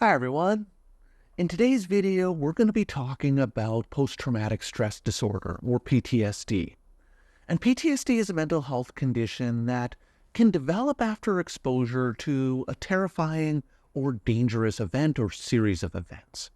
Hi everyone. In today's video, we're going to be talking about post-traumatic stress disorder, or PTSD. And PTSD is a mental health condition that can develop after exposure to a terrifying or dangerous event or series of events.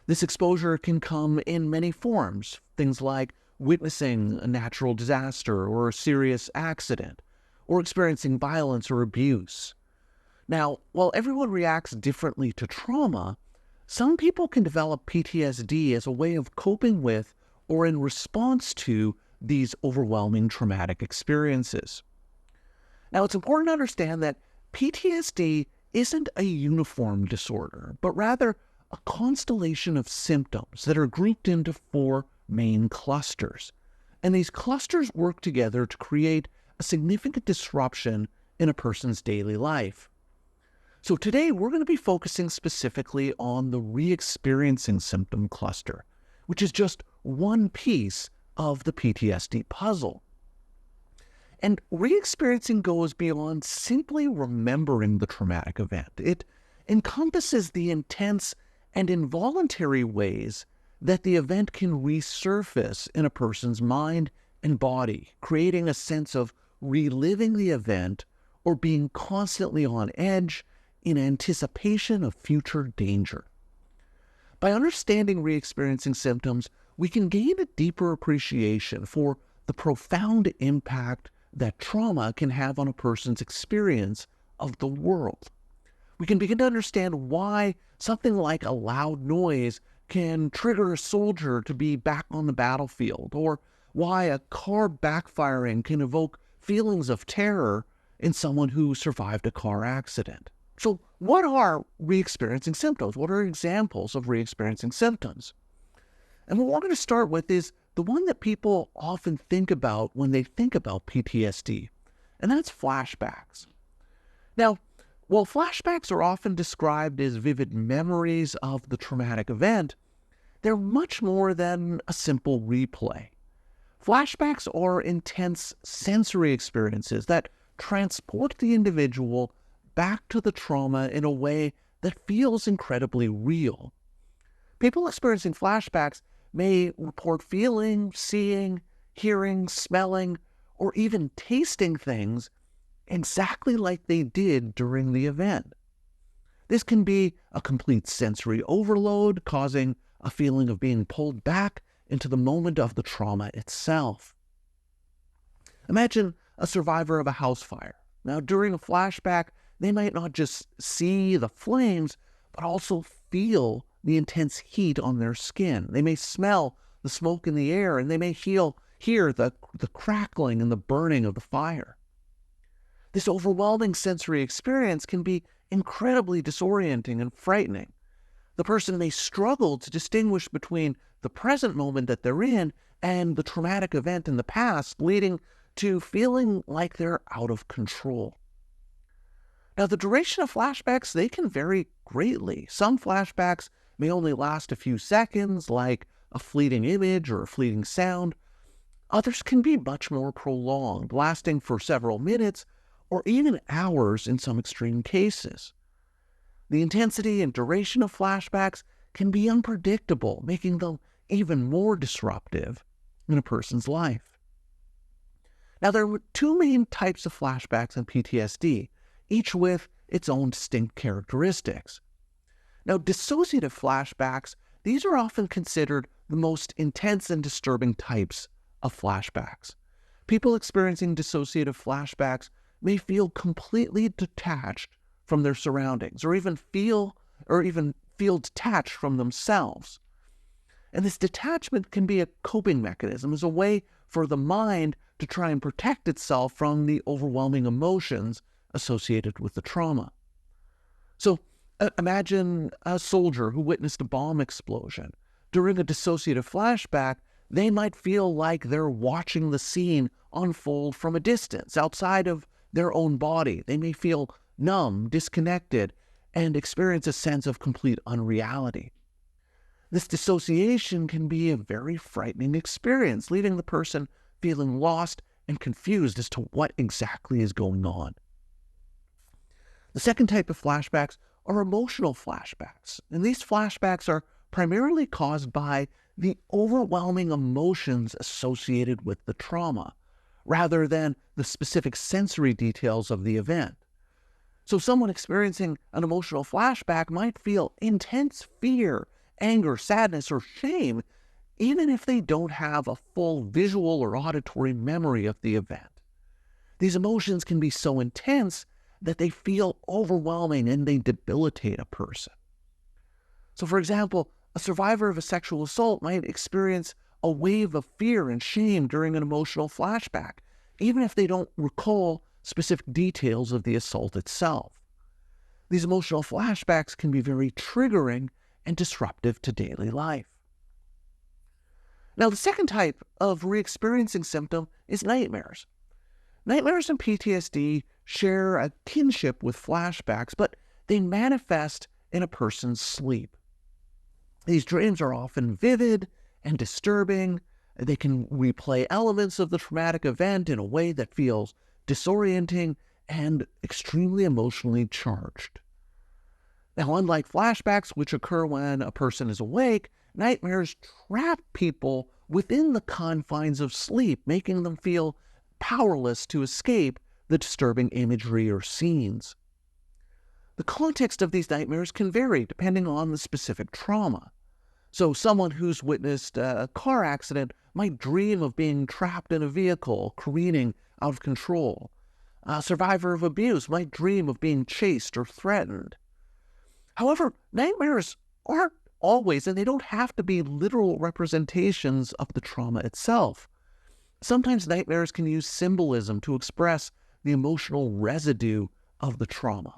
This exposure can come in many forms, things like witnessing a natural disaster or a serious accident, or experiencing violence or abuse. Now, while everyone reacts differently to trauma, some people can develop PTSD as a way of coping with or in response to these overwhelming traumatic experiences. Now, it's important to understand that PTSD isn't a uniform disorder, but rather a constellation of symptoms that are grouped into four main clusters. And these clusters work together to create a significant disruption in a person's daily life. So today we're going to be focusing specifically on the re-experiencing symptom cluster, which is just one piece of the PTSD puzzle. And re-experiencing goes beyond simply remembering the traumatic event. It encompasses the intense and involuntary ways that the event can resurface in a person's mind and body, creating a sense of reliving the event or being constantly on edge in anticipation of future danger. By understanding re-experiencing symptoms, we can gain a deeper appreciation for the profound impact that trauma can have on a person's experience of the world. We can begin to understand why something like a loud noise can trigger a soldier to be back on the battlefield, or why a car backfiring can evoke feelings of terror in someone who survived a car accident. So what are re-experiencing symptoms? What are examples of re-experiencing symptoms? And what we're going to start with is the one that people often think about when they think about PTSD, and that's flashbacks. Now, while flashbacks are often described as vivid memories of the traumatic event, they're much more than a simple replay. Flashbacks are intense sensory experiences that transport the individual back to the trauma in a way that feels incredibly real. People experiencing flashbacks may report feeling, seeing, hearing, smelling, or even tasting things exactly like they did during the event. This can be a complete sensory overload, causing a feeling of being pulled back into the moment of the trauma itself. Imagine a survivor of a house fire. Now, during a flashback, they might not just see the flames, but also feel the intense heat on their skin. They may smell the smoke in the air, and they may hear the crackling and the burning of the fire. This overwhelming sensory experience can be incredibly disorienting and frightening. The person may struggle to distinguish between the present moment that they're in and the traumatic event in the past, leading to feeling like they're out of control. Now, the duration of flashbacks, they can vary greatly. Some flashbacks may only last a few seconds, like a fleeting image or a fleeting sound. Others can be much more prolonged, lasting for several minutes or even hours in some extreme cases. The intensity and duration of flashbacks can be unpredictable, making them even more disruptive in a person's life. Now, there are two main types of flashbacks in PTSD, each with its own distinct characteristics. Now, dissociative flashbacks, these are often considered the most intense and disturbing types of flashbacks. People experiencing dissociative flashbacks may feel completely detached from their surroundings, or even feel detached from themselves. And this detachment can be a coping mechanism, as a way for the mind to try and protect itself from the overwhelming emotions associated with the trauma. So imagine a soldier who witnessed a bomb explosion. During a dissociative flashback, they might feel like they're watching the scene unfold from a distance, outside of their own body. They may feel numb, disconnected, and experience a sense of complete unreality. This dissociation can be a very frightening experience, leaving the person feeling lost and confused as to what exactly is going on. The second type of flashbacks are emotional flashbacks. And these flashbacks are primarily caused by the overwhelming emotions associated with the trauma, rather than the specific sensory details of the event. So someone experiencing an emotional flashback might feel intense fear, anger, sadness, or shame, even if they don't have a full visual or auditory memory of the event. These emotions can be so intense that they feel overwhelming and they debilitate a person. So, for example, a survivor of a sexual assault might experience a wave of fear and shame during an emotional flashback, even if they don't recall specific details of the assault itself. These emotional flashbacks can be very triggering and disruptive to daily life. Now, the second type of re-experiencing symptom is nightmares. Nightmares and PTSD share a kinship with flashbacks, but they manifest in a person's sleep. These dreams are often vivid and disturbing. They can replay elements of the traumatic event in a way that feels disorienting and extremely emotionally charged. Now, unlike flashbacks, which occur when a person is awake, nightmares trap people within the confines of sleep, making them feel powerless to escape the disturbing imagery or scenes. The context of these nightmares can vary depending on the specific trauma. So someone who's witnessed a car accident might dream of being trapped in a vehicle, careening out of control. A survivor of abuse might dream of being chased or threatened. However, nightmares aren't always, and they don't have to be literal representations of the trauma itself. Sometimes nightmares can use symbolism to express the emotional residue of the trauma.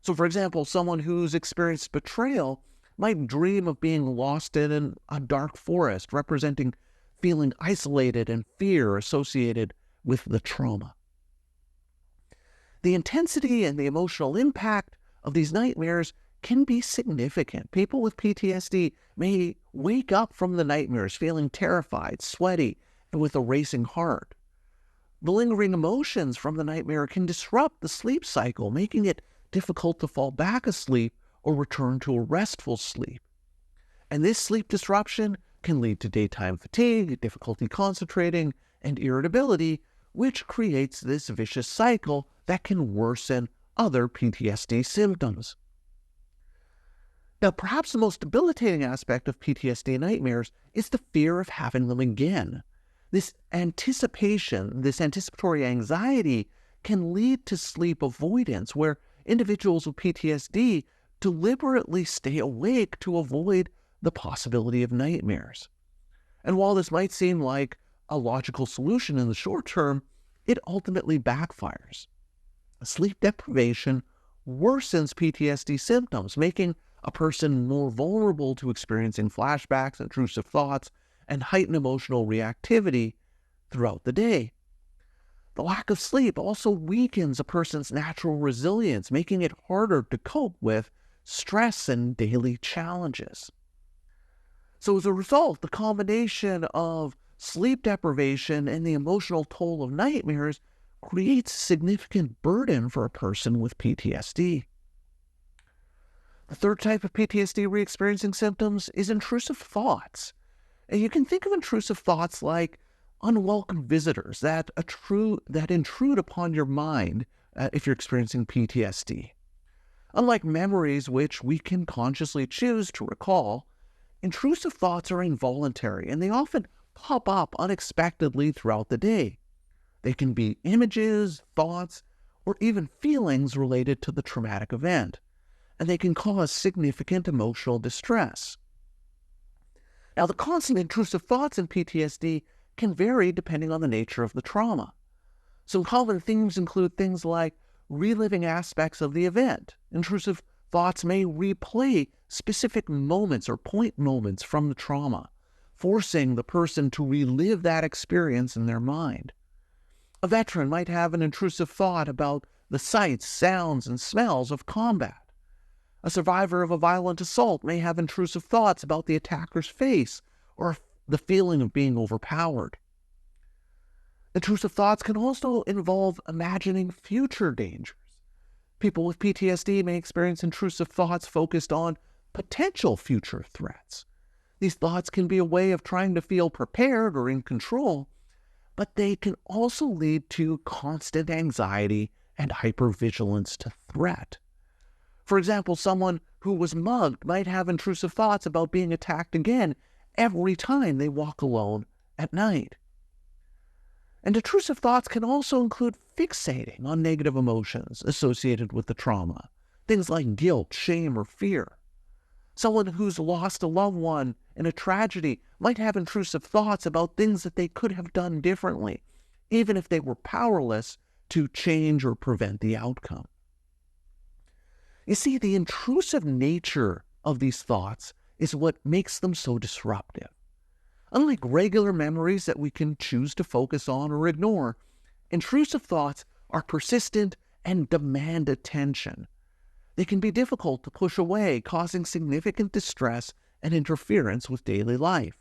So, for example, someone who's experienced betrayal might dream of being lost in a dark forest, representing feeling isolated and fear associated with the trauma. The intensity and the emotional impact of these nightmares can be significant. People with PTSD may wake up from the nightmares feeling terrified, sweaty, and with a racing heart. The lingering emotions from the nightmare can disrupt the sleep cycle, making it difficult to fall back asleep or return to a restful sleep. And this sleep disruption can lead to daytime fatigue, difficulty concentrating, and irritability, which creates this vicious cycle that can worsen other PTSD symptoms. Now, perhaps the most debilitating aspect of PTSD nightmares is the fear of having them again. This anticipation, this anticipatory anxiety can lead to sleep avoidance, where individuals with PTSD deliberately stay awake to avoid the possibility of nightmares. And while this might seem like a logical solution in the short term, it ultimately backfires. Sleep deprivation worsens PTSD symptoms, making a person more vulnerable to experiencing flashbacks, intrusive thoughts, and heightened emotional reactivity throughout the day. The lack of sleep also weakens a person's natural resilience, making it harder to cope with stress and daily challenges. So as a result, the combination of sleep deprivation and the emotional toll of nightmares creates significant burden for a person with PTSD. The third type of PTSD re-experiencing symptoms is intrusive thoughts. And you can think of intrusive thoughts like unwelcome visitors that intrude upon your mind if you're experiencing PTSD. Unlike memories which we can consciously choose to recall, intrusive thoughts are involuntary and they often pop up unexpectedly throughout the day. They can be images, thoughts, or even feelings related to the traumatic event, and they can cause significant emotional distress. Now, the constant intrusive thoughts in PTSD can vary depending on the nature of the trauma. Some common themes include things like reliving aspects of the event. Intrusive thoughts may replay specific moments or point moments from the trauma, forcing the person to relive that experience in their mind. A veteran might have an intrusive thought about the sights, sounds, and smells of combat. A survivor of a violent assault may have intrusive thoughts about the attacker's face or the feeling of being overpowered. Intrusive thoughts can also involve imagining future dangers. People with PTSD may experience intrusive thoughts focused on potential future threats. These thoughts can be a way of trying to feel prepared or in control, but they can also lead to constant anxiety and hypervigilance to threat. For example, someone who was mugged might have intrusive thoughts about being attacked again every time they walk alone at night. And intrusive thoughts can also include fixating on negative emotions associated with the trauma, things like guilt, shame, or fear. Someone who's lost a loved one in a tragedy might have intrusive thoughts about things that they could have done differently, even if they were powerless to change or prevent the outcome. You see, the intrusive nature of these thoughts is what makes them so disruptive. Unlike regular memories that we can choose to focus on or ignore, intrusive thoughts are persistent and demand attention. They can be difficult to push away, causing significant distress and interference with daily life.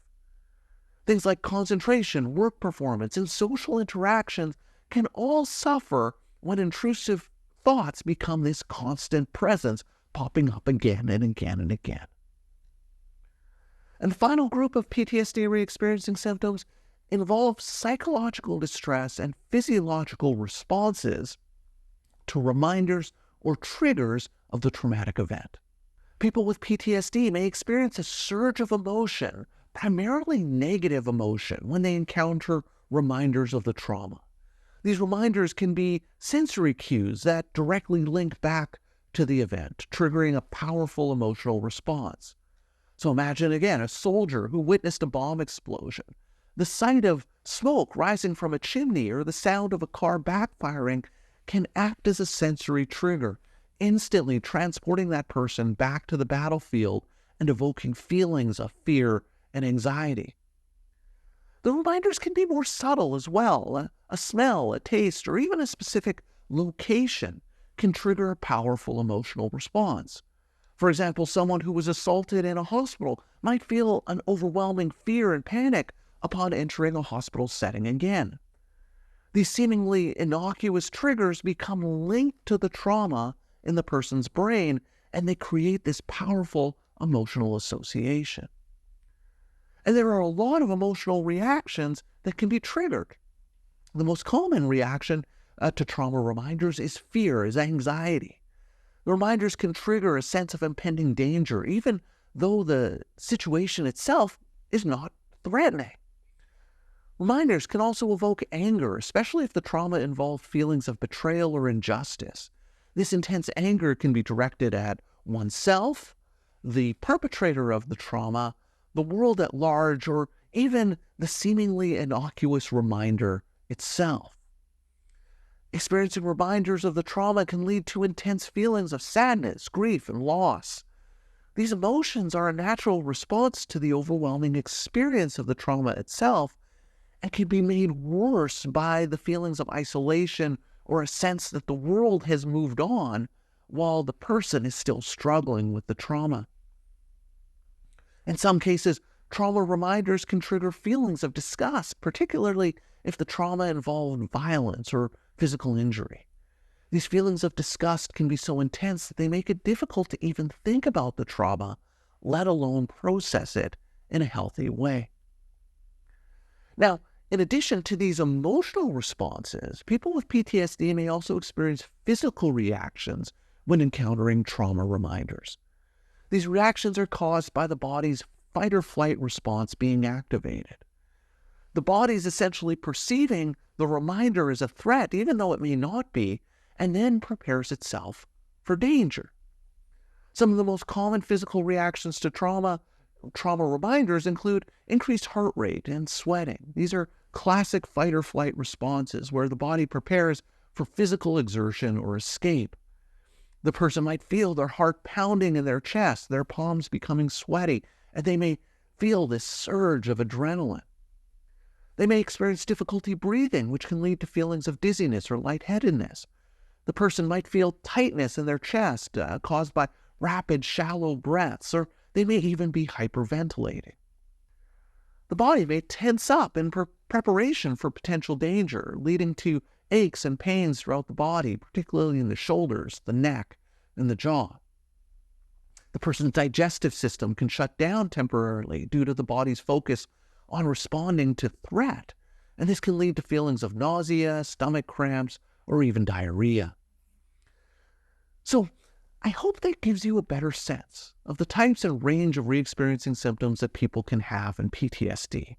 Things like concentration, work performance, and social interactions can all suffer when intrusive thoughts become this constant presence, popping up again and again and again. And the final group of PTSD re-experiencing symptoms involve psychological distress and physiological responses to reminders or triggers of the traumatic event. People with PTSD may experience a surge of emotion, primarily negative emotion, when they encounter reminders of the trauma. These reminders can be sensory cues that directly link back to the event, triggering a powerful emotional response. So imagine again a soldier who witnessed a bomb explosion. The sight of smoke rising from a chimney or the sound of a car backfiring can act as a sensory trigger, instantly transporting that person back to the battlefield and evoking feelings of fear and anxiety. The reminders can be more subtle as well. A smell, a taste, or even a specific location can trigger a powerful emotional response. For example, someone who was assaulted in a hospital might feel an overwhelming fear and panic upon entering a hospital setting again. These seemingly innocuous triggers become linked to the trauma in the person's brain, and they create this powerful emotional association. And there are a lot of emotional reactions that can be triggered. The most common reaction to trauma reminders is fear, is anxiety. The reminders can trigger a sense of impending danger, even though the situation itself is not threatening. Reminders can also evoke anger, especially if the trauma involved feelings of betrayal or injustice. This intense anger can be directed at oneself, the perpetrator of the trauma, the world at large, or even the seemingly innocuous reminder itself. Experiencing reminders of the trauma can lead to intense feelings of sadness, grief, and loss. These emotions are a natural response to the overwhelming experience of the trauma itself and can be made worse by the feelings of isolation or a sense that the world has moved on while the person is still struggling with the trauma. In some cases, trauma reminders can trigger feelings of disgust, particularly if the trauma involved violence or physical injury. These feelings of disgust can be so intense that they make it difficult to even think about the trauma, let alone process it in a healthy way. Now, in addition to these emotional responses, people with PTSD may also experience physical reactions when encountering trauma reminders. These reactions are caused by the body's fight or flight response being activated. The body is essentially perceiving the reminder as a threat, even though it may not be, and then prepares itself for danger. Some of the most common physical reactions to trauma reminders include increased heart rate and sweating. These are classic fight or flight responses where the body prepares for physical exertion or escape. The person might feel their heart pounding in their chest, their palms becoming sweaty, and they may feel this surge of adrenaline. They may experience difficulty breathing, which can lead to feelings of dizziness or lightheadedness. The person might feel tightness in their chest caused by rapid, shallow breaths, or they may even be hyperventilating. The body may tense up in preparation for potential danger, leading to aches and pains throughout the body, particularly in the shoulders, the neck, and the jaw. The person's digestive system can shut down temporarily due to the body's focus on responding to threat, and this can lead to feelings of nausea, stomach cramps, or even diarrhea. So, I hope that gives you a better sense of the types and range of re-experiencing symptoms that people can have in PTSD.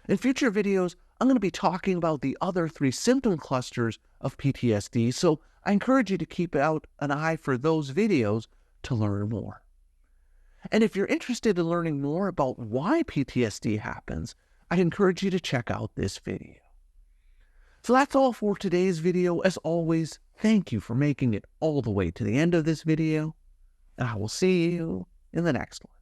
In future videos, I'm going to be talking about the other 3 symptom clusters of PTSD, so I encourage you to keep out an eye for those videos to learn more. And if you're interested in learning more about why PTSD happens, I'd encourage you to check out this video. So that's all for today's video. As always, thank you for making it all the way to the end of this video, and I will see you in the next one.